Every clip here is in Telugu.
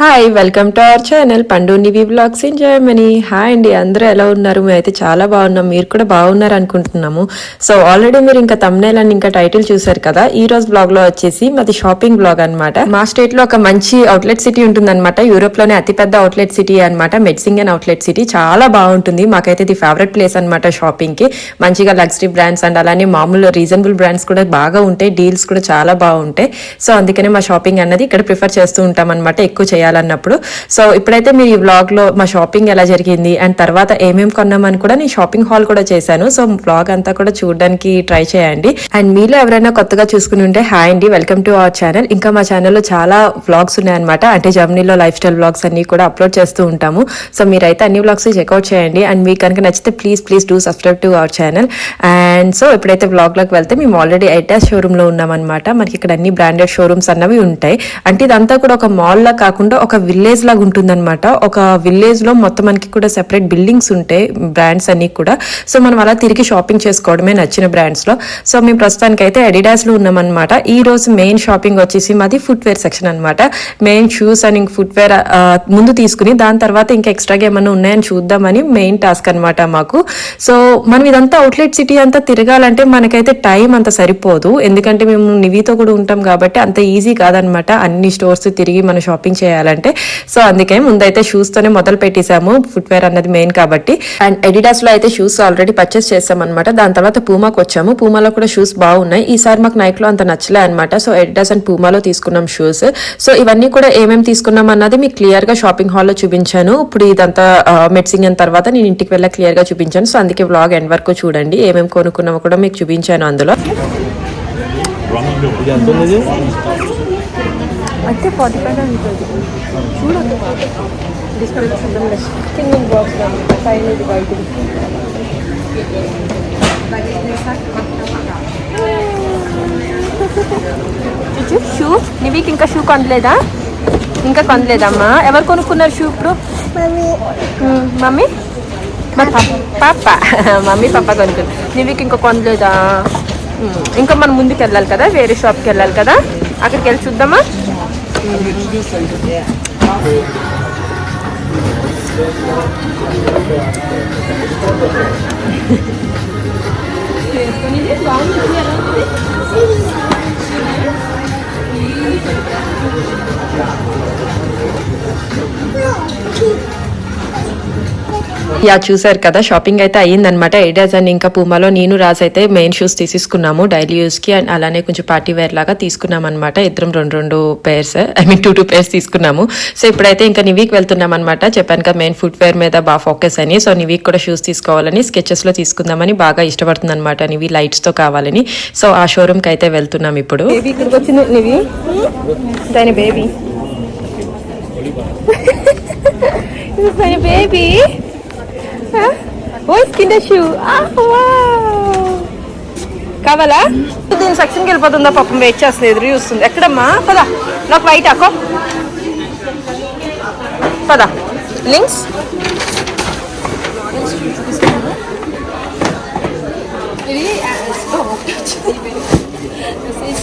Hi welcome to our channel పండు నివి బ్లాగ్స్ ఇన్ జర్మనీ. హాయ్ అండి, అందరూ ఎలా ఉన్నారు? మేమైతే చాలా బాగున్నాం, మీరు కూడా బాగున్నారు అనుకుంటున్నాము. సో ఆల్రెడీ మీరు ఇంకా thumbnail అండ్ ఇంకా టైటిల్ చూసారు కదా. ఈ రోజు బ్లాగ్ లో వచ్చేసి మాది షాపింగ్ బ్లాగ్ అన్నమాట. మా స్టేట్ లో ఒక మంచి అవుట్లెట్ సిటీ ఉంటుందన్నమాట. యూరోప్ లోనే అతిపెద్ద అవుట్లెట్ సిటీ అన్నమాట, మెడ్సింగన్ అవుట్లెట్ సిటీ. చాలా బాగుంటుంది, మాకైతే ఇది ఫేవరెట్ ప్లేస్ అన్నమాట షాపింగ్ కి. మంచిగా లగ్జరీ బ్రాండ్స్ అండ్ అలానే మామూలు రీజనబుల్ బ్రాండ్స్ కూడా బాగా ఉంటాయి, డీల్స్ కూడా చాలా బాగుంటాయి. సో అందుకనే మా షాపింగ్ అన్నది ఇక్కడ ప్రిఫర్ చేస్తూ ఉంటాం అనమాట, ఎక్కువ చేయాలన్నప్పుడు. సో ఇప్పుడైతే మీరు ఈ వ్లాగ్ లో మా షాపింగ్ ఎలా జరిగింది అండ్ తర్వాత ఏమేమి కొన్నామని కూడా నేను షాపింగ్ హాల్ కూడా చేశాను. సో వ్లాగ్ అంతా కూడా చూడడానికి ట్రై చేయండి. అండ్ మీలో ఎవరైనా కొత్తగా చూసుకుని ఉంటే హాయ్ అండి, వెల్కమ్ టు అవర్ ఛానల్. ఇంకా మా ఛానల్లో చాలా వ్లాగ్స్ ఉన్నాయన్నమాట, అంటే జర్మనీలో లైఫ్ స్టైల్ వ్లాగ్స్ అన్ని కూడా అప్లోడ్ చేస్తూ ఉంటాము. సో మీరైతే అన్ని వ్లాగ్స్ చెక్అవుట్ చేయండి. అండ్ మీకు కనుక నచ్చితే please do subscribe to our channel. And so ఇప్పుడైతే వ్లాగ్ లోకి వెళ్తే మేము ఆల్రెడీ ఎయిర్టెల్ షోరూమ్ లో ఉన్నామన్నమాట. మనకి ఇక్కడ అన్ని బ్రాండెడ్ షోరూమ్స్ అన్నవి ఉంటాయి. అంటే ఇదంతా కూడా ఒక మాల్ లా కాకుండా ఒక విలేజ్ లాగా ఉంటుందన్నమాట. ఒక విలేజ్ లో మొత్తం మనకి కూడా సెపరేట్ బిల్డింగ్స్ ఉంటాయి, బ్రాండ్స్ అన్ని కూడా. సో మనం అలా తిరిగి షాపింగ్ చేసుకోవడమే నచ్చిన బ్రాండ్స్ లో. సో మేము ప్రస్తుతానికి అయితే అడిడాస్ లో ఉన్నామన్నమాట. ఈ రోజు మెయిన్ షాపింగ్ వచ్చేసి మాది ఫుట్వేర్ సెక్షన్ అనమాట. మెయిన్ షూస్ అండ్ ఫుట్వేర్ ముందు తీసుకుని దాని తర్వాత ఇంకా ఎక్స్ట్రాగా ఏమన్నా ఉన్నాయని చూద్దామని మెయిన్ టాస్క్ అనమాట మాకు. సో మనం ఇదంతా అవుట్లెట్ సిటీ అంతా తిరగాలంటే మనకైతే టైం అంత సరిపోదు, ఎందుకంటే మేము నివితో కూడా ఉంటాం కాబట్టి అంత ఈజీ కాదనమాట అన్ని స్టోర్స్ తిరిగి మనం షాపింగ్ చేయాలంటే. సో అందుకే ముందైతే షూస్ తోనే మొదలు పెట్టేశాము, ఫుట్వేర్ అన్నది మెయిన్ కాబట్టి. అండ్ ఎడిడాస్ లో అయితే షూస్ ఆల్రెడీ పర్చేస్ చేసాం అనమాట. దాని తర్వాత పూమాకి వచ్చాము. పూమాలో కూడా షూస్ బాగున్నాయి. ఈసారి మాకు నైక్ లో అంత నచ్చలే అనమాట. సో ఎడిడాస్ అండ్ పూమాలో తీసుకున్నాం షూస్. సో ఇవన్నీ కూడా ఏమేమి తీసుకున్నాం అన్నది మీకు క్లియర్ గా షాపింగ్ హాల్ లో చూపించాను. ఇప్పుడు ఇదంతా మెడ్సింగన్ తర్వాత నేను ఇంటికి వెళ్ళా క్లియర్ గా చూపించాను. సో అందుకే వ్లాగ్ ఎండ్ వరకు చూడండి, ఏమేమి కొనుక్కున్నామో కూడా మీకు చూపించాను అందులో. అయితే 45 ఉంటుంది చూడండి, డిస్ప్లే చూద్దాం. కింద బాక్స్ పైన బయట షూ. నీకు ఇంకా షూ కొనలేదా? ఇంకా కొనలేదమ్మా. ఎవరు కొనుక్కున్నారు షూ ఇప్పుడు? మమ్మీ పాప. మమ్మీ పాప కొనుక్కున్నారు. నీకు ఇంకా కొనలేదా? ఇంకా మనం ముందుకు వెళ్ళాలి కదా, వేరే షాప్కి వెళ్ళాలి కదా, అక్కడికి వెళ్ళి చూద్దామా. యా చూసారు కదా, షాపింగ్ అయితే అయ్యిందనమాట. ఎడిడాస్ అండ్ ఇంకా పూమాలో నేను రాసి అయితే మెయిన్ షూస్ తీసుకున్నాము డైలీ యూస్ కి. అండ్ అలానే కొంచెం పార్టీ వేర్ లాగా తీసుకున్నాం అనమాట. ఇద్దరం రెండు pairs, I mean two pairs తీసుకున్నాము. సో ఇప్పుడైతే ఇంకా నివీకి వెళ్తున్నాం అనమాట. చెప్పాను కదా మెయిన్ ఫుట్ వేర్ మీద బాగా ఫోకస్ అని. సో నివీకి కూడా షూస్ తీసుకోవాలని స్కెచెస్ లో తీసుకుందామని బాగా ఇష్టపడుతుంది అనమాట నివీ, లైట్స్ తో కావాలని. సో ఆ షోరూమ్ కి అయితే వెళ్తున్నాం ఇప్పుడు. ఇక్కడికి వచ్చింది నివీ, దాని బేబీ బేబీ. షూ కావాలా? దీని సెక్షన్కి వెళ్ళిపోతుందా పాపం, వెయిట్ చేస్తుంది, ఎదురు చూస్తుంది. ఎక్కడమ్మా? పదా నాకు వైట్ అక్కో, పదా లింక్స్. ఇది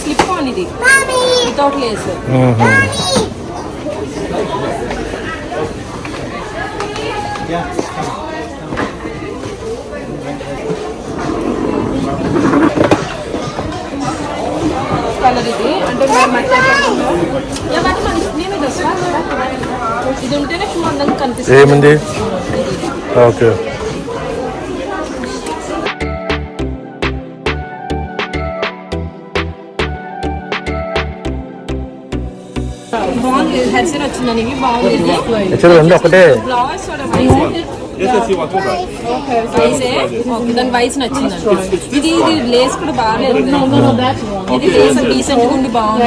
స్లిప్ ఆన్, ఇది వితౌట్ లేస్. కలర్ ఇది అంటే ఇది ఉంటేనే షూ అందంగా కనిపిస్తుంది. ఏముంది? ఓకే. బాగుంది, హెడ్సెట్ వచ్చిందని బాగుంది. ఒకటే దాని వయసు నచ్చిందండి. ఇది లేస్ కూడా బాగాలేదు, ఇది లేస్ డీసెంట్ గా ఉండి బాగుంది.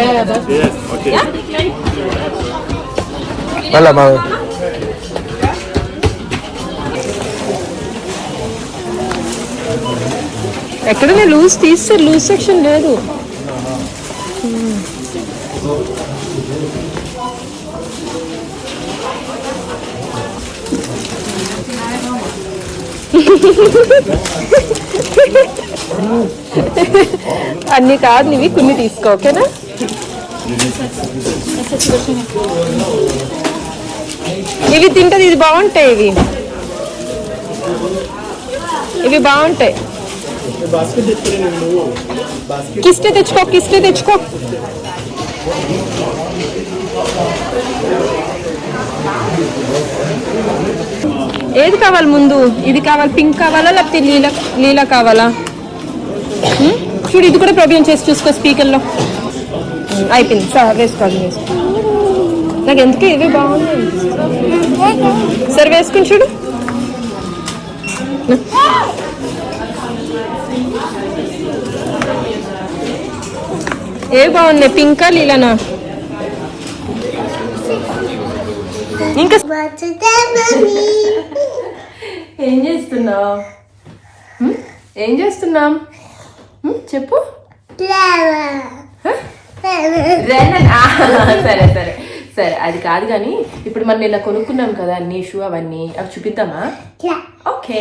ఎక్కడనే లూజ్ తీస్తే లూజ్ సెక్షన్ లేదు. అన్ని కాదు, నీవి కొన్ని తీసుకో, ఓకేనా? ఇవి తింటది, ఇది బాగుంటాయి, ఇవి బాగుంటాయి. కిస్టే తెచ్చుకో. ఏది కావాలి ముందు? ఇది కావాలి, పింక్ కావాలా లేకపోతే లీలా కావాలా? చూడు, ఇది కూడా ప్రోగ్రామ్ చేసి చూసుకో స్పీకర్లో. అయిపోయింది, వేసుకోవాలి. నాకు ఎందుకు ఇవి బాగున్నాయి. సరే వేసుకుని చూడు. ఏ బాగున్నాయి, పింకా లీలానా? ఇంకా ఏం చేస్తున్నాం చెప్పు. సరే అది కాదు కానీ ఇప్పుడు మనం ఇలా కొనుక్కున్నాం కదా నీషు అవన్నీ, అవి చూపిద్దామా? ఓకే.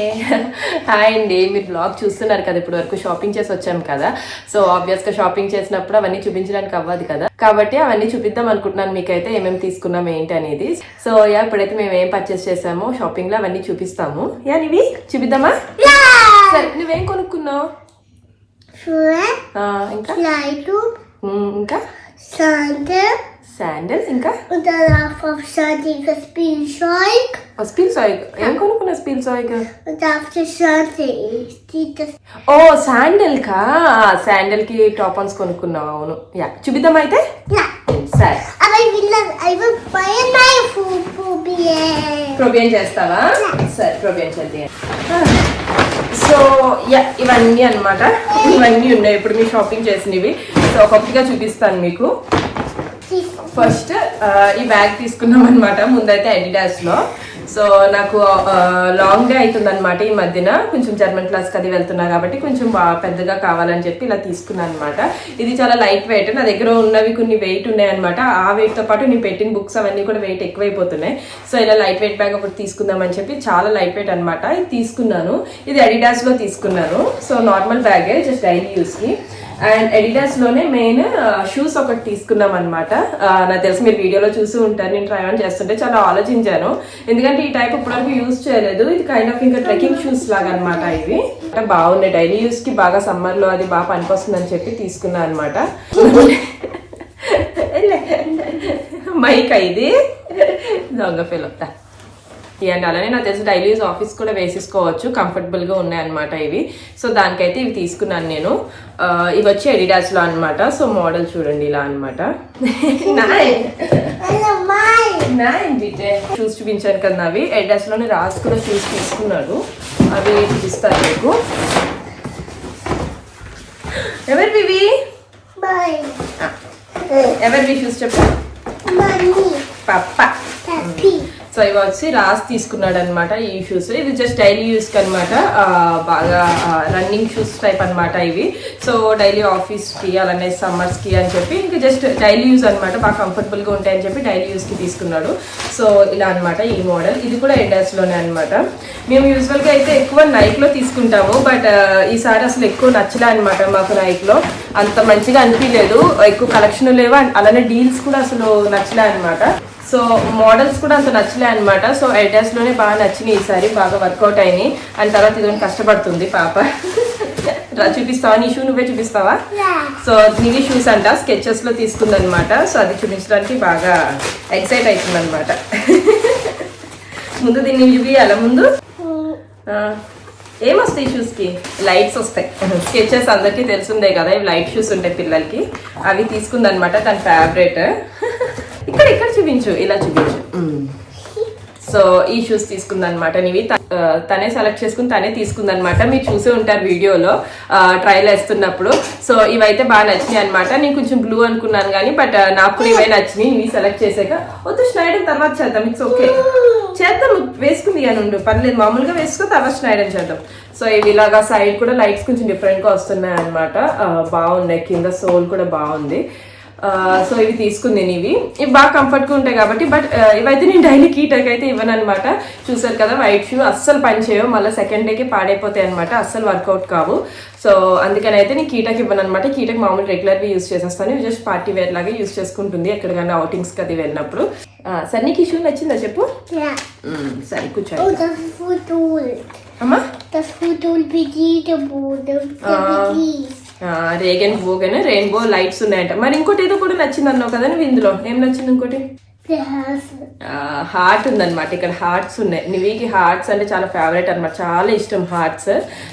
హాయ్ అండి, మీరు బ్లాగ్ చూస్తున్నారు కదా. ఇప్పుడు వరకు షాపింగ్ చేసి వచ్చాం కదా. సో ఆబ్వియస్గా షాపింగ్ చేసినప్పుడు అవన్నీ చూపించడానికి అవ్వదు కదా, కాబట్టి అవన్నీ చూపిద్దాం అనుకుంటున్నాను మీకైతే ఏమేమి తీసుకున్నాం ఏంటి అనేది. సో ఇప్పుడైతే మేము ఏం పర్చేస్ చేసామో షాపింగ్ లో అవన్నీ చూపిస్తాము. నీవి చూపిద్దామా? సరే, నువ్వేం కొనుక్కున్నావు? ఇంకా శాండల్స్, ఇంకా ఏం కొనుక్కున్నా? ఓ శాండల్ కా, శాండల్ కి టాప్ ఆన్స్ కొనుక్కున్నావు. అవును, చూపిద్దాం అయితే. సరే, ప్రొబియన్ చేస్తావా? సరే, ప్రొబియన్ చేద్దాం. సో ఇవన్నీ అన్నమాట, ఇవన్నీ ఉన్నాయి ఇప్పుడు మీ షాపింగ్ చేసినవి. సో ఒక్కొక్కటిగా చూపిస్తాను మీకు. ఫస్ట్ ఈ బ్యాగ్ తీసుకున్నాం అనమాట. ముందైతే అడిడాస్ లో. సో నాకు లాంగ్ డే అవుతుంది అనమాట ఈ మధ్యన, కొంచెం జర్మన్ క్లాస్కి అది వెళ్తున్నా కాబట్టి కొంచెం పెద్దగా కావాలని చెప్పి ఇలా తీసుకున్నాను అనమాట. ఇది చాలా లైట్ వెయిట్, నా దగ్గర ఉన్నవి కొన్ని వెయిట్ ఉన్నాయన్నమాట. ఆ వెయిట్ తో పాటు నేను పెట్టిన బుక్స్ అవన్నీ కూడా వెయిట్ ఎక్కువైపోతున్నాయి. సో ఇలా లైట్ వెయిట్ బ్యాగ్ ఒకటి తీసుకుందామని చెప్పి, చాలా లైట్ వెయిట్ అనమాట ఇది తీసుకున్నాను. ఇది అడిడాస్ లో తీసుకున్నాను. సో నార్మల్ బ్యాగే, జస్ట్ డైలీ యూస్ కి. అండ్ అడిడాస్ లోనే మెయిన్ షూస్ ఒకటి తీసుకున్నాం అనమాట. నాకు తెలిసి మీరు వీడియోలో చూసి ఉంటారు, నేను ట్రై ఆన్ చేస్తుంటే చాలా ఆలోచించాను, ఎందుకంటే ఈ టైప్ ఇప్పటివరకు యూజ్ చేయలేదు. ఇది కైండ్ ఆఫ్ ఇంకా ట్రెక్కింగ్ షూస్ లాగా అనమాట. ఇవి బాగున్నాయి, డైలీ యూస్ కి బాగా సమ్మర్ లో అది బాగా పనికొస్తుందని చెప్పి తీసుకున్నా అనమాట. మైక్ ఇది దొంగ ఫీల్ అవుతా. అండ్ అలానే నాకు తెలిసి డైలీ యూజ్ ఆఫీస్ కూడా వేసేసుకోవచ్చు, కంఫర్టబుల్ గా ఉన్నాయి అనమాట ఇవి. సో దానికైతే ఇవి తీసుకున్నాను నేను. ఇవి వచ్చి అడిడాస్ లో అనమాట. సో మోడల్ చూడండి ఇలా అనమాట. షూస్ చూపించాను కదా, అవి అడిడాస్ లోనే రాస్ కూడా షూస్ తీసుకున్నాడు, అవి చూపిస్తాను మీకు. ఎవరివి షూస్ చెప్పా? పప్పా. సో ఇవి వచ్చి రాస్ తీసుకున్నాడు అనమాట ఈ షూస్. ఇది జస్ట్ డైలీ యూస్ కి అనమాట, బాగా రన్నింగ్ షూస్ టైప్ అనమాట ఇవి. సో డైలీ ఆఫీస్ కి అలానే సమ్మర్స్ కి అని చెప్పి ఇంకా జస్ట్ డైలీ యూజ్ అనమాట, బాగా కంఫర్టబుల్ గా ఉంటాయని చెప్పి డైలీ యూస్ కి తీసుకున్నాడు. సో ఇలా అనమాట ఈ మోడల్. ఇది కూడా అడిడాస్ లోనే అనమాట. మేము యూజువల్ గా అయితే ఎక్కువ నైక్ లో తీసుకుంటాము, బట్ ఈసారి అసలు ఎక్కువ నచ్చలే అనమాట మాకు. నైక్ లో అంత మంచిగా అనిపించలేదు, ఎక్కువ కలెక్షన్ లేవు, అలానే డీల్స్ కూడా అసలు నచ్చలే అనమాట. సో మోడల్స్ కూడా అంత నచ్చలే అనమాట. సో అడిడాస్ లోనే బాగా నచ్చినాయి ఈసారి, బాగా వర్కౌట్ అయినాయి. అండ్ తర్వాత ఇదో కష్టపడుతుంది పాప. చూపిస్తావా? నీ షూ నువ్వే చూపిస్తావా? సో నీవి షూస్ అంట స్కెచెస్ లో తీసుకుంది అనమాట. సో అది చూపించడానికి బాగా ఎక్సైట్ అవుతుంది అనమాట. ముందు దీన్ని చూపియాలా? ముందు ఏమొస్తాయి షూస్ కి? లైట్స్ వస్తాయి. స్కెచెస్ అందరికీ తెలిసిందే కదా, ఇవి లైట్ షూస్ ఉంటాయి పిల్లలకి. అవి తీసుకుంది అనమాట, తన ఫేవరెట్. ఇక్కడ చూపించు, ఇలా చూపించు. సో ఈ షూస్ తీసుకుందనమాట. నీవి తనే సెలెక్ట్ చేసుకుని తనే తీసుకుందనమాట. మీరు చూసే ఉంటారు వీడియోలో ట్రైల్ వేస్తున్నప్పుడు. సో ఇవైతే బాగా నచ్చినాయి అనమాట. నేను కొంచెం బ్లూ అనుకున్నాను కానీ, బట్ నాకు కూడా ఇవే నచ్చినాయి. ఇవి సెలెక్ట్ చేసాక వద్దు స్నైడర్ తర్వాత చేద్దాం, ఇట్స్ ఓకే చేద్దాం, వేసుకుంది అని ఉండు పర్లేదు, మామూలుగా వేసుకో, తర్వాత స్నైడర్ చేద్దాం. సో ఇవి ఇలాగా సైడ్ కూడా లైట్స్ కొంచెం డిఫరెంట్ గా వస్తున్నాయి అనమాట. బాగున్నాయి, కింద సోల్ కూడా బాగుంది. సో ఇవి తీసుకుంది ఇవి బాగా కంఫర్ట్ గా ఉంటాయి కాబట్టి. బట్ ఇవైతే నేను డైలీ కీటకి అయితే ఇవ్వను అనమాట. చూసారు కదా, వైట్ షూ అస్సలు పని చేయవు, మళ్ళీ సెకండ్ డేకి పాడైపోతాయి అనమాట, అస్సలు వర్కౌట్ కావు. సో అందుకని అయితే నేను కీటకి ఇవ్వను అనమాట. కీటకి మామూలు రెగ్యులర్గా యూజ్ చేసేస్తాను, జస్ట్ పార్టీ వేర్ లాగా యూజ్ చేసుకుంటుంది ఎక్కడికైనా అవుటింగ్స్కి అది వెళ్ళినప్పుడు. సరే నీకు ఈ షూ నచ్చిందా చెప్పు. Ja. సరే కూర్చో. Oh, das ist voll toll. అమ్మా Das ist voll toll wie jeder Boden. రేగన్ బోగన్ రెయిన్బో లైట్స్ ఉన్నాయంట. మరి ఇంకోటి ఏదో కూడా నచ్చింది అన్నావు కదా నువ్వు, ఇందులో ఏం నచ్చింది ఇంకోటి? హార్ట్ ఉందన్నమాట. ఇక్కడ హార్ట్స్ ఉన్నాయి. నివికి హార్ట్స్ అంటే చాలా ఫేవరెట్ అనమాట, చాలా ఇష్టం హార్ట్స్.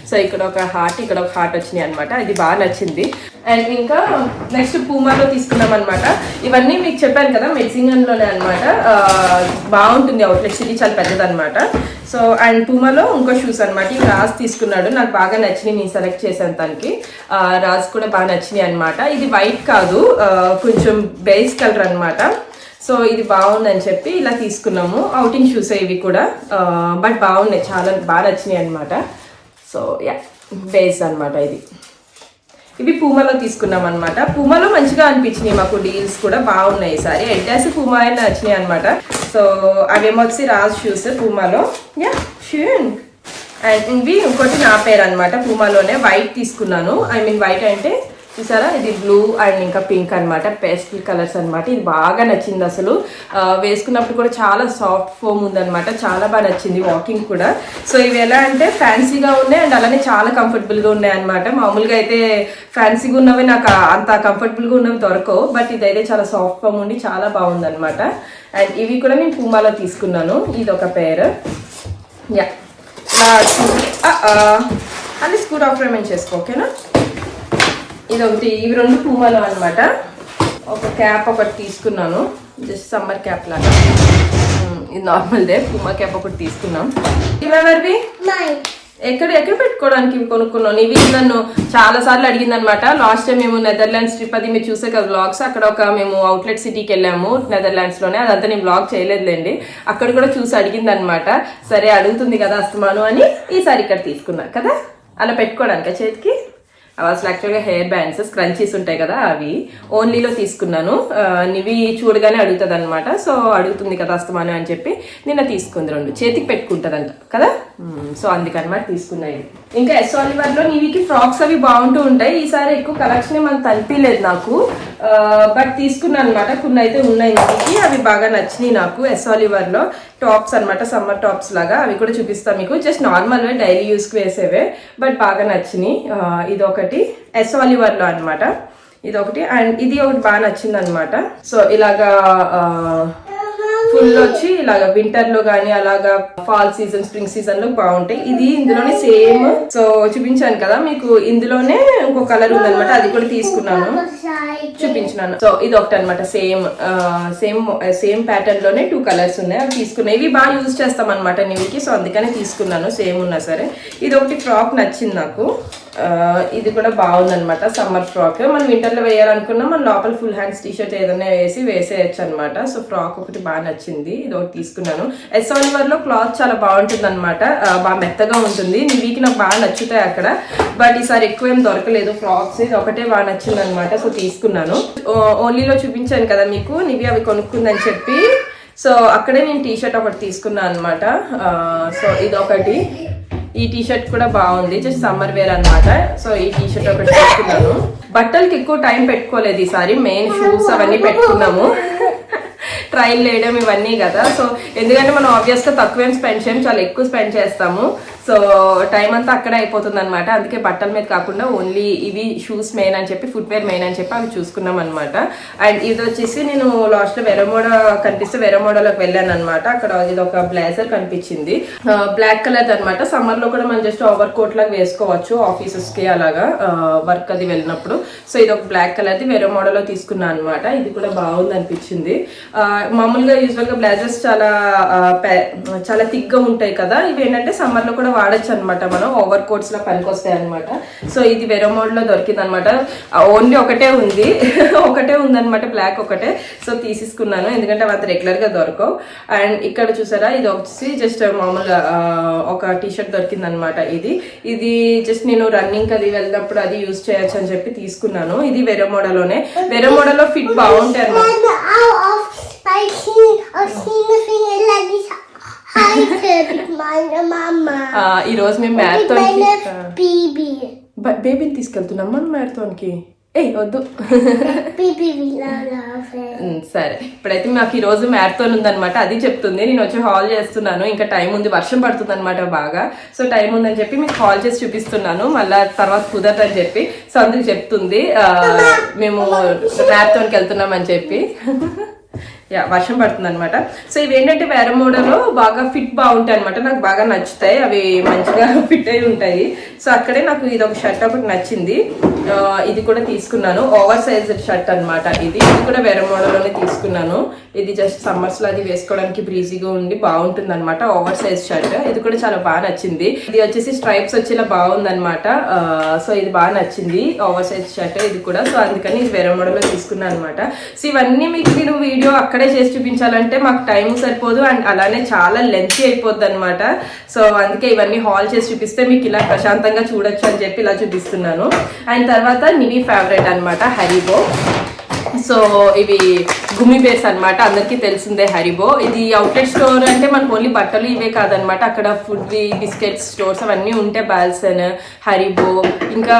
సో ఇక్కడ ఒక హార్ట్, ఇక్కడ ఒక హార్ట్ వచ్చినాయి అనమాట. ఇది బాగా నచ్చింది. అండ్ ఇంకా నెక్స్ట్ పూమాలో తీసుకున్నాం అనమాట. ఇవన్నీ మీకు చెప్పాను కదా మెడ్సింగన్లోనే అనమాట. బాగుంటుంది, అవుట్లెట్ సిటీ చాలా పెద్దదన్నమాట. సో అండ్ పూమాలో ఇంకో షూస్ అనమాట. ఈ రాజ్ తీసుకున్నాడు, నాకు బాగా నచ్చినాయి, నేను సెలెక్ట్ చేశాను తనకి. రాజ్ కూడా బాగా నచ్చినాయి అనమాట. ఇది వైట్ కాదు, కొంచెం బేస్ కలర్ అనమాట. సో ఇది బాగుందని చెప్పి ఇలా తీసుకున్నాము. అవుటింగ్ షూస్ ఇవి కూడా, బట్ బాగున్నాయి, చాలా బాగా నచ్చినాయి అనమాట. సో యా బేస్ అనమాట ఇది. ఇవి పూమాలో తీసుకున్నాం అనమాట. పూమాలో మంచిగా అనిపించినాయి మాకు, డీల్స్ కూడా బాగున్నాయి ఈసారి. ఎడ్డాస్ పూమా అయినా నచ్చినాయి అనమాట. సో అవేమొచ్చి రాజ్ షూస్ పూమాలో. యా షూన్. అండ్ ఇవి ఇంకోటి నా పేరు అనమాట, పూమాలోనే వైట్ తీసుకున్నాను. ఐ మీన్ వైట్ అంటే చూసారా, ఇది బ్లూ అండ్ ఇంకా పింక్ అనమాట, పేస్టల్ కలర్స్ అనమాట. ఇది బాగా నచ్చింది అసలు. వేసుకున్నప్పుడు కూడా చాలా సాఫ్ట్ ఫోమ్ ఉందన్నమాట, చాలా బాగా నచ్చింది వాకింగ్ కూడా. సో ఇవి ఎలా అంటే ఫ్యాన్సీగా ఉన్నాయి అండ్ అలానే చాలా కంఫర్టబుల్గా ఉన్నాయి అనమాట. మామూలుగా అయితే ఫ్యాన్సీగా ఉన్నవి నాకు అంత కంఫర్టబుల్గా ఉన్నవి దొరకవు, బట్ ఇదైతే చాలా సాఫ్ట్ ఫోమ్ ఉండి చాలా బాగుందన్నమాట. అండ్ ఇవి కూడా నేను పూమాలో తీసుకున్నాను. ఇది ఒక పేరు. యా అన్ని స్కూట్ ఆఫ్ రేమెంట్ చేసుకో, ఓకేనా. ఇది ఒకటి, ఇవి రెండు పూమాలో అనమాట. ఒక క్యాప్ ఒకటి తీసుకున్నాను, జస్ట్ సమ్మర్ క్యాప్ లాగా. ఇది నార్మల్ డే. పూమా క్యాప్ ఒకటి తీసుకున్నాం. ఇవెవరివి? ఎక్కడ పెట్టుకోవడానికి ఇవి కొనుక్కున్నాను. ఇవి నన్ను చాలా సార్లు అడిగింది అనమాట. లాస్ట్ టైం మేము నెదర్లాండ్స్ ట్రిప్, అది మీరు చూసే కదా వ్లాగ్స్, అక్కడ ఒక మేము అవుట్లెట్ సిటీకి వెళ్ళాము నెదర్లాండ్స్ లోనే. అదంతా నేను వ్లాగ్ చేయలేదులేండి. అక్కడ కూడా చూసి అడిగింది అనమాట. సరే అడుగుతుంది కదా అస్తమాను అని ఈసారి ఇక్కడ తీసుకున్నా కదా, అలా పెట్టుకోవడానికా చేతికి. అసలు యాక్చువల్గా హెయిర్ బ్యాండ్స్ స్క్రంచీస్ ఉంటాయి కదా, అవి ఓన్లీలో తీసుకున్నాను. నివి చూడగానే అడుగుతుంది అనమాట. సో అడుగుతుంది కదా అస్తమానం అని చెప్పి నిన్న తీసుకుంది. రెండు చేతికి పెట్టుకుంటుందంట కదా, సో అందుకనమాట తీసుకున్నాయి. ఇంకా ఎస్ ఆలివర్లో నివికి ఫ్రాక్స్ అవి బాగుంటూ ఉంటాయి. ఈసారి ఎక్కువ కలెక్షన్ ఏమంత అనిపించలేదు నాకు, బట్ తీసుకున్నాను అనమాట. కొన్ని అయితే ఉన్నాయి నివికి, అవి బాగా నచ్చినాయి నాకు. ఎస్ ఆలివర్లో టాప్స్ అనమాట, సమ్మర్ టాప్స్ లాగా. అవి కూడా చూపిస్తాను మీకు. జస్ట్ నార్మల్వే డైలీ యూస్కి వేసేవే, బట్ బాగా నచ్చినాయి. ఇది ఒకటి ఎస్ ఆలివర్లో అనమాట, ఇది ఒకటి. అండ్ ఇది ఒకటి బాగా నచ్చింది అనమాట. సో ఇలాగా ఫుల్ వచ్చి ఇలాగా వింటర్ లో గానీ అలాగా ఫాల్ సీజన్, స్ప్రింగ్ సీజన్ లో బాగుంటాయి. ఇది ఇందులోనే సేమ్, సో చూపించాను కదా మీకు, ఇందులోనే ఇంకో కలర్ ఉందనమాట, అది కూడా తీసుకున్నాను, చూపించినాను. సో ఇది ఒకటి అనమాట, సేమ్ ప్యాటర్న్ లోనే 2 కలర్స్ ఉన్నాయి, అవి తీసుకున్నాయి. ఇవి బాగా యూజ్ చేస్తాం అనమాట నివికి, సో అందుకనే తీసుకున్నాను. సేమ్ ఉన్నా సరే. ఇది ఒకటి ఫ్రాక్ నచ్చింది నాకు. ఇది కూడా బాగుందనమాట, సమ్మర్ ఫ్రాక్. మనం వింటర్ లో వేయాలనుకున్నా మన లోపల ఫుల్ హ్యాండ్స్ టీషర్ట్ ఏదైనా వేసేయచ్చు అనమాట. సో ఫ్రాక్ ఒకటి బాగా నచ్చింది, ఇది ఒకటి తీసుకున్నాను. ఎస్ ఆలివర్ లో క్లాత్ చాలా బాగుంటుంది అనమాట, బాగా మెత్తగా ఉంటుంది. నివికి నాకు బాగా నచ్చుతాయి అక్కడ, బట్ ఈసారి ఎక్కువ ఏం దొరకలేదు ఫ్రాక్స్. ఇది ఒకటే బాగా నచ్చింది అనమాట, సో తీసుకున్నాను. ఓన్లీలో చూపించాను కదా మీకు, నివి అవి కొనుక్కుందని చెప్పి. సో అక్కడే నేను టీషర్ట్ ఒకటి తీసుకున్నాను అనమాట. సో ఇదొకటి, ఈ టీషర్ట్ కూడా బాగుంది, జస్ట్ సమ్మర్ వేర్ అనమాట. సో ఈ టీషర్ట్ ఒకటి తీసుకున్నాను. బట్టలకి ఎక్కువ టైం పెట్టుకోలేదు ఈసారి, మెయిన్ షూస్ అవన్నీ పెట్టుకున్నాము. ట్రైల్ వేయడం ఇవన్నీ కదా, సో ఎందుకంటే మనం ఆబ్వియస్గా తక్కువేం స్పెండ్ చేయం, చాలా ఎక్కువ స్పెండ్ చేస్తాము. సో టైం అంతా అక్కడే అయిపోతుంది అనమాట. అందుకే బట్టల మీద కాకుండా ఓన్లీ ఇవి షూస్ మెయిన్ అని చెప్పి, ఫుట్వేర్ మెయిన్ అని చెప్పి అవి చూసుకున్నాం అనమాట. అండ్ ఇది వచ్చేసి నేను లాస్ట్లో వెరమోడ కనిపిస్తే వెరమోడలోకి వెళ్ళాను అనమాట. అక్కడ ఇది ఒక బ్లేజర్ కనిపించింది, బ్లాక్ కలర్ అనమాట. సమ్మర్ లో కూడా మనం జస్ట్ ఓవర్ కోట్ లాగా వేసుకోవచ్చు ఆఫీసెస్ కి అలాగా, వర్క్ అది వెళ్ళినప్పుడు. సో ఇది ఒక బ్లాక్ కలర్ది వెరమోడలో తీసుకున్నాను అనమాట. ఇది కూడా బాగుంది అనిపించింది. మామూలుగా యూజువల్ గా బ్లేజర్స్ చాలా థిక్ గా ఉంటాయి కదా, ఇవి ఏంటంటే సమ్మర్ లో కూడా వాడచ్చు అనమాట, మనం ఓవర్ కోట్స్ లో పనికొస్తాయి అనమాట. సో ఇది వెరమోడ్ లో దొరికింది అనమాట. ఓన్లీ ఒకటే ఉందన్నమాట, బ్లాక్ ఒకటే. సో తీసేసుకున్నాను, ఎందుకంటే అంత రెగ్యులర్ గా దొరకవు. అండ్ ఇక్కడ చూసారా, ఇది వచ్చి జస్ట్ మామూలుగా ఒక టీషర్ట్ దొరికింది అనమాట. ఇది జస్ట్ నేను రన్నింగ్ అది వెళ్ళినప్పుడు అది యూజ్ చేయొచ్చు అని చెప్పి తీసుకున్నాను. ఇది వెరమోడలోనే, వెరమోడలో ఫిట్ బాగుంటాయి అనమాట. ఈ రోజు మేము మ్యారథాన్ బేబీని తీసుకెళ్తున్నాం మనం మ్యారథాన్ కి. వద్దు. Baby love. సరే, ఇప్పుడైతే మాకు ఈ రోజు మ్యారథాన్ ఉందన్నమాట, అది చెప్తుంది. నేను వచ్చి హాల్ చేస్తున్నాను, ఇంకా టైం ఉంది, వర్షం పడుతుంది అనమాట బాగా. సో టైం ఉందని చెప్పి మీకు కాల్ చేసి చూపిస్తున్నాను, మళ్ళా తర్వాత కుదరదని చెప్పి. సో అందుకు చెప్తుంది మేము మ్యారథాన్కి వెళ్తున్నాం అని చెప్పి. వర్షం పడుతుంది అనమాట. సో ఇవి ఏంటంటే వేరే మోడల్లో బాగా ఫిట్ బాగుంటాయి అనమాట, నాకు బాగా నచ్చుతాయి, అవి మంచిగా ఫిట్ అయి ఉంటాయి. సో అక్కడే నాకు ఇది ఒక షర్ట్ ఒకటి నచ్చింది, ఇది కూడా తీసుకున్నాను. ఓవర్ సైజ్ షర్ట్ అనమాట, ఇది కూడా వేరే మోడల్లోనే తీసుకున్నాను. ఇది జస్ట్ సమ్మర్స్ లో అది వేసుకోవడానికి బ్రీజీగా ఉండి బాగుంటుంది అనమాట, ఓవర్ సైజ్ షర్ట్. ఇది కూడా చాలా బాగా నచ్చింది. ఇది వచ్చేసి స్ట్రైప్స్ వచ్చేలా బాగుంది అనమాట. సో ఇది బాగా నచ్చింది, ఓవర్ సైజ్ షర్ట్ ఇది కూడా. సో అందుకని ఇది వేరే మోడల్లో తీసుకున్నాను అనమాట. సో ఇవన్నీ మీకు నేను వీడియో అక్కడే చేసి చూపించాలంటే మాకు టైం సరిపోదు, అండ్ అలానే చాలా లెంతీ అయిపోద్ది అనమాట. సో అందుకే ఇవన్నీ హాల్ చేసి చూపిస్తే మీకు ఇలా ప్రశాంతంగా చూడొచ్చు అని చెప్పి ఇలా చూపిస్తున్నాను. అండ్ తర్వాత నివి ఫేవరెట్ అనమాట హరిబో. సో ఇవి గుమ్మి బేర్స్ అనమాట, అందరికీ తెలిసిందే హరిబో. ఇది అవుట్లెట్ స్టోర్ అంటే మనకు ఓన్లీ బట్టలు ఇవే కాదనమాట, అక్కడ ఫుడ్ బిస్కెట్స్ స్టోర్స్ అవన్నీ ఉంటాయి, బాల్సన్, హరిబో, ఇంకా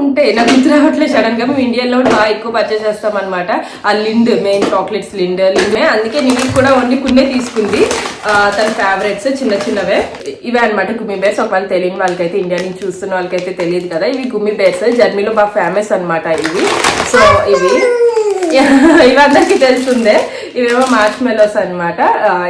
ఉంటాయి, నాకు గుర్తు రావట్లేదు సడన్ గా. మేము ఇండియాలో బాగా ఎక్కువ పర్చేస్ చేస్తాం అనమాట. ఆ లిండ్, మెయిన్ చాక్లెట్స్ లిండ్, అందుకే నివి కూడా ఓన్లీ కొన్ని తీసుకుంది, తన ఫేవరెట్స్ చిన్న చిన్నవే ఇవే అనమాట గుమ్మి బేర్స్. ఒకవేళ తెలియని వాళ్ళకైతే, ఇండియా నుంచి చూస్తున్న వాళ్ళకైతే తెలియదు కదా, ఇవి గుమ్మి బేర్స్ జర్మనీలో బాగా ఫేమస్ అనమాట ఇవి. సో ఇవి అందరికి తెలుస్తుందే, ఇవేమో మార్చ్ మెలోస్ అనమాట,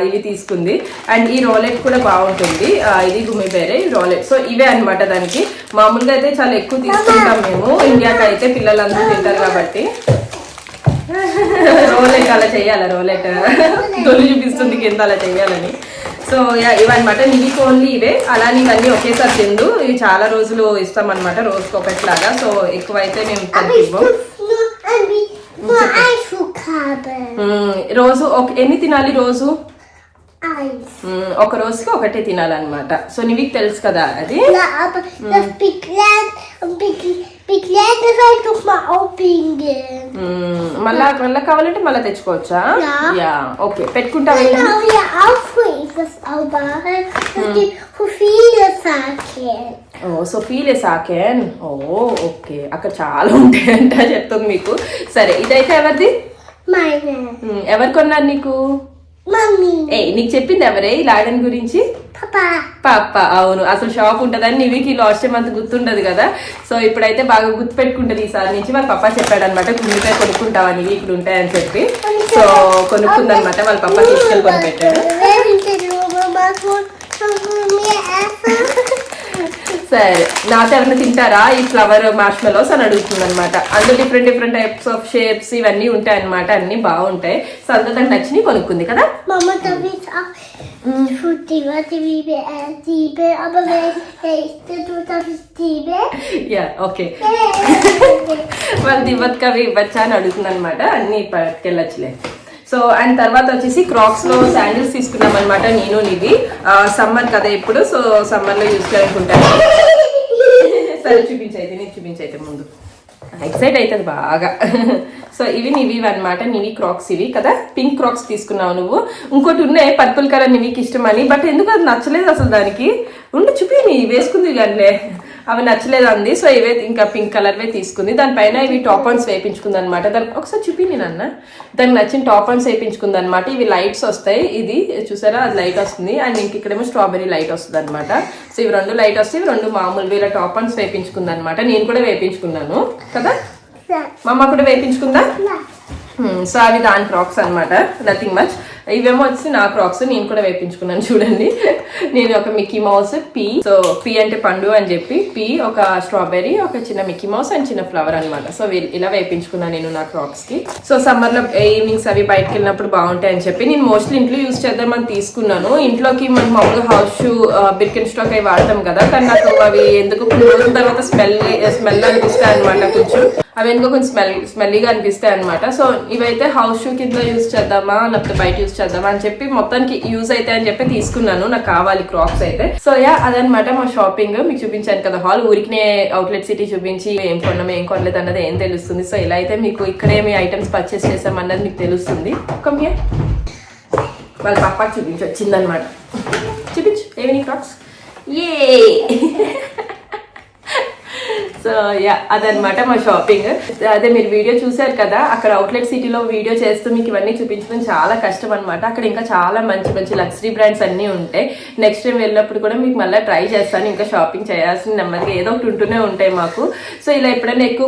ఇవి తీసుకుంది. అండ్ ఈ రోలెట్ కూడా బాగుంటుంది, ఇది గుమ్మి బేరే రోలెట్. సో ఇవే అనమాట దానికి. మామూలుగా అయితే చాలా ఎక్కువ తీసుకుంటాం మేము, ఇండియాకి అయితే పిల్లలందరూ తింటారు కాబట్టి. రోలెట్ అలా చెయ్యాలా, రోలెట్ తొలి చూపిస్తుంది కింద అలా చెయ్యాలని. సో ఇవన్నమాట నివికి ఓన్లీ ఇవే. అలానే ఇవన్నీ ఒకేసారి తిండు, ఇవి చాలా రోజులు ఇస్తాం అనమాట, రోజుకి ఒకటిలాగా. సో ఎక్కువైతే మేము తగ్గివ్వం. రోజు ఎన్ని తినాలి రోజు? ఒక రోజుకి ఒకటే తినాలన్నమాట. సో నీకు తెలుసు కదా అది. మళ్ళా కావాలంటే మళ్ళీ తెచ్చుకోవచ్చా? యా ఓకే, పెట్టుకుంటావా? సో ఫీలే సాకెన్. ఓ ఓకే, అక్కడ చాలా ఉంటాయంట చెప్తుంది మీకు. సరే ఇదైతే ఎవరిది? ఎవరు కొన్నారు నీకు? నీకు చెప్పింది ఎవరే ఈ లాడన్ గురించి? పాప. అవును, అసలు షాప్ ఉంటదని నీవికి లాస్ట్ టైం అంత గుర్తుండదు కదా. సో ఇప్పుడైతే బాగా గుర్తు పెట్టుకుంటది ఈసారి నుంచి. వాళ్ళ పప్ప చెప్పాడు అనమాట, గుండెకాయ కొనుక్కుంటావా నీవి, ఇక్కడ ఉంటాయని చెప్పి. సో కొనుక్కుందనమాట, వాళ్ళ పప్ప తీసుకెళ్ళి కొనిపెట్టాడు. సరే, నాతో ఎవరైనా తింటారా ఈ ఫ్లవర్ మార్ష్మెలోస్ అని అడుగుతుంది అనమాట. అందులో డిఫరెంట్ టైప్స్ ఆఫ్ షేప్స్ ఇవన్నీ ఉంటాయి అనమాట, అన్ని బాగుంటాయి. సో అందులో తనకు నచ్చినవి కొనుక్కుంది కదా. యా ఓకే, వాళ్ళు దివ్వత్ అవి ఇవ్వచ్చా అని అడుగుతుంది అనమాట. అన్ని పట్టుకెళ్ళచ్చులే. సో అండ్ తర్వాత వచ్చేసి క్రాక్స్ లో శాండిల్స్ తీసుకున్నాం అనమాట నేను నివి. సమ్మర్ కదా ఇప్పుడు, సో సమ్మర్ లో యూజ్ చేయాలనుకుంటాను. సరే చూపించైతే ముందు ఎక్సైట్ అవుతుంది బాగా. సో ఇవి నివి అనమాట, నివి క్రాక్స్ ఇవి కదా. పింక్ క్రాక్స్ తీసుకున్నావు నువ్వు. ఇంకోటి ఉన్నాయి పర్పుల్ కలర్ నివికి ఇష్టం అని, బట్ ఎందుకు అది నచ్చలేదు అసలు దానికి. చూపి నీ వేసుకుంది కానీ అవి నచ్చలేదు అంది. సో ఇవే ఇంకా పింక్ కలర్వే తీసుకుంది. దానిపైన ఇవి టాప్ ఆన్స్ వేయించుకుంది అనమాట. దానికి ఒకసారి చూపి నేను అన్న, దానికి నచ్చిన టాప్ ఆన్స్ వేయించుకుంది అనమాట. ఇవి లైట్స్ వస్తాయి, ఇది చూసారా అది లైట్ వస్తుంది, అండ్ ఇంక ఇక్కడేమో స్ట్రాబెరీ లైట్ వస్తుంది అనమాట. సో ఇవి రెండు లైట్ వస్తాయి, ఇవి రెండు మామూలు ఇలా టాప్ ఆన్స్ వేయించుకుంది అనమాట. నేను కూడా వేయించుకున్నాను కదా, మా అమ్మ కూడా వేయించుకుందా. సో అవి దాని క్రాక్స్ అనమాట, నథింగ్ మచ్. ఇవేమో వచ్చి నా క్రాక్స్, నేను కూడా వేయించుకున్నాను చూడండి. నేను ఒక Mickey mouse, P, so P అంటే పండు అని చెప్పి, పీ ఒక స్ట్రాబెరీ, ఒక చిన్న మిక్కీ మౌస్ అండ్ చిన్న ఫ్లవర్ అనమాట. సో ఇలా వేయించుకున్నాను నేను నా క్రాక్స్ కి. సో సమ్మర్ లో ఈవినింగ్స్ అవి బయటకు వెళ్ళినప్పుడు బాగుంటాయి అని చెప్పి నేను మోస్ట్లీ ఇంట్లో యూజ్ చేద్దామని తీసుకున్నాను. ఇంట్లోకి మనం మామూలుగా హౌస్ షూ, బిర్కెన్ స్టాక్ అవి వాడతాం కదా, కానీ నాకు అవి ఎందుకు రోజుల తర్వాత స్మెల్ అనిపిస్తాయి అనమాట. కొంచెం అవి ఎందుకో కొంచెం స్మెల్లీగా అనిపిస్తాయి అనమాట. సో ఇవైతే హౌస్ షూ కింద యూజ్ చేద్దామా లేకపోతే బయట యూజ్ చేద్దామా అని చెప్పి మొత్తానికి యూజ్ అయితే అని చెప్పి తీసుకున్నాను, నాకు కావాలి క్రాక్స్ అయితే. సో అదనమాట మా షాపింగ్. మీకు చూపించాను కదా హాల్, ఊరికినే అవుట్లెట్ సిటీ చూపించి ఏం కొన్నాం ఏం కొనలేదు అన్నది ఏం తెలుస్తుంది. సో ఇలా అయితే మీకు ఇక్కడేమి ఐటమ్స్ పర్చేస్ చేసాం అన్నది మీకు తెలుస్తుంది. కమ్యా వాళ్ళ పాపకి వచ్చిందనమాట. చూపించు ఏమి క్రాక్స్. ఏ సో యా అదనమాట మా షాపింగ్. అదే మీరు వీడియో చూసారు కదా, అక్కడ అవుట్లెట్ సిటీలో వీడియో చేస్తూ మీకు ఇవన్నీ చూపించడం చాలా కష్టం అనమాట. అక్కడ ఇంకా చాలా మంచి మంచి లగ్జరీ బ్రాండ్స్ అన్నీ ఉంటాయి. నెక్స్ట్ టైం వెళ్ళినప్పుడు కూడా మీకు మళ్ళీ ట్రై చేస్తాను. ఇంకా షాపింగ్ చేయాల్సిన నెమ్మదిగా ఏదో ఒకటి ఉంటూనే ఉంటాయి మాకు. సో ఇలా ఎప్పుడైనా ఎక్కువ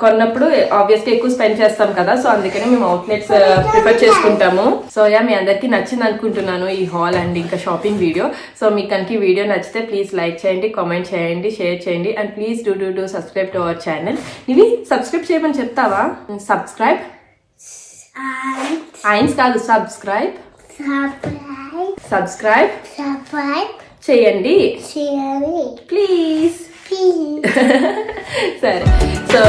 కొన్నప్పుడు ఆబ్వియస్గా ఎక్కువ స్పెండ్ చేస్తాం కదా, సో అందుకని మేము అవుట్లెట్స్ ప్రిఫర్ చేసుకుంటాము. సో యా మీ అందరికీ నచ్చింది అనుకుంటున్నాను ఈ హాల్ అండ్ ఇంకా షాపింగ్ వీడియో. సో మీకు కనుక ఈ వీడియో నచ్చితే ప్లీజ్ లైక్ చేయండి, కామెంట్ చేయండి, షేర్ చేయండి and please do subscribe to our channel. ఇవి సబ్స్క్రైబ్ చేయమని చెప్తావా? సబ్స్క్రైబ్ ఐన్స్ కాదు, సబ్స్క్రైబ్ చేయండి ప్లీజ్. సరే సో